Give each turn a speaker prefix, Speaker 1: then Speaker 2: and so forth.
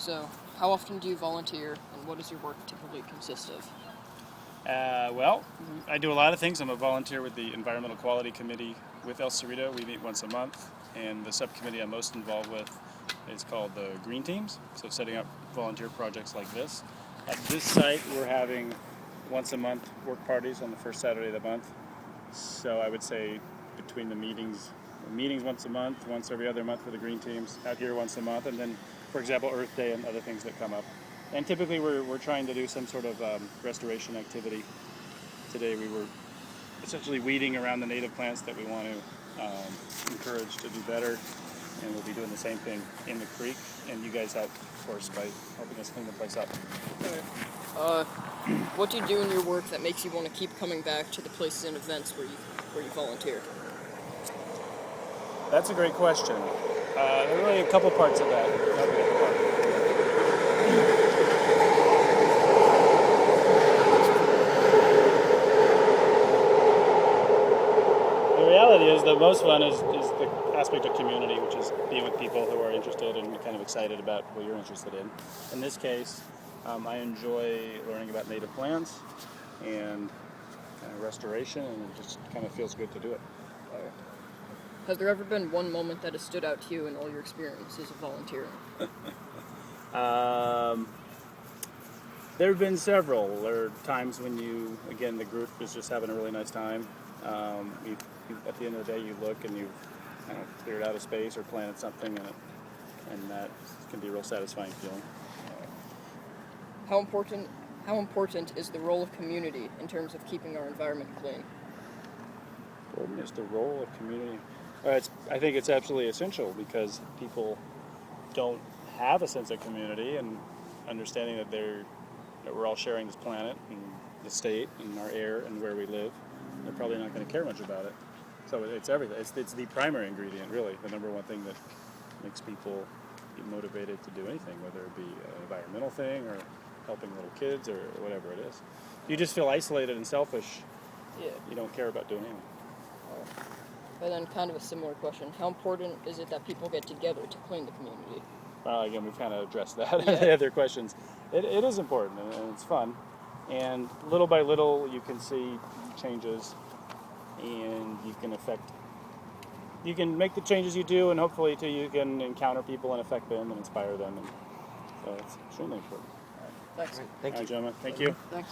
Speaker 1: So, how often do you volunteer, and what does your work typically consist of?
Speaker 2: Well, I do a lot of things. I'm a volunteer with the Environmental Quality Committee with El Cerrito. We meet once a month, and the subcommittee I'm most involved with is called the Green Teams, so setting up volunteer projects like this. At this site, we're having once a month work parties on the first Saturday of the month. So I would say between the meetings once a month, once every other month for the Green Teams, out here once a month, and then, for example, Earth Day and other things that come up. And typically we're trying to do some sort of restoration activity. Today we were essentially weeding around the native plants that we want to encourage to do better, and we'll be doing the same thing in the creek, and you guys help, of course, by helping us clean the place up.
Speaker 1: What do you do in your work that makes you want to keep coming back to the places and events where you volunteer?
Speaker 2: That's a great question. There are really a couple parts of that. The reality is the most fun is the aspect of community, which is being with people who are interested and kind of excited about what you're interested in. In this case, I enjoy learning about native plants and kind of restoration, and it just kind of feels good to do it.
Speaker 1: Has there ever been one moment that has stood out to you in all your experiences of volunteering?
Speaker 2: There have been several. There are times when the group is just having a really nice time. At the end of the day, you look and you've kind of cleared out a space or planted something, and that can be a real satisfying feeling.
Speaker 1: How important is the role of community in terms of keeping our environment clean?
Speaker 2: Important is the role of community. I think it's absolutely essential because people don't have a sense of community and understanding that we're all sharing this planet and the state and our air and where we live. They're probably not going to care much about it. So it's everything. It's the primary ingredient, really, the number one thing that makes people be motivated to do anything, whether it be an environmental thing or helping little kids or whatever it is. You just feel isolated and selfish.
Speaker 1: Yeah.
Speaker 2: You don't care about doing anything.
Speaker 1: And then kind of a similar question. How important is it that people get together to clean the community?
Speaker 2: Well, again, we've kind of addressed that
Speaker 1: Yeah.
Speaker 2: in the other questions. It is important, and it's fun. And little by little, you can see changes, and you can make the changes you do, and hopefully too, you can encounter people and affect them and inspire them. And so it's extremely important.
Speaker 1: Thanks.
Speaker 2: All right, gentlemen. Thank you.
Speaker 1: Thanks.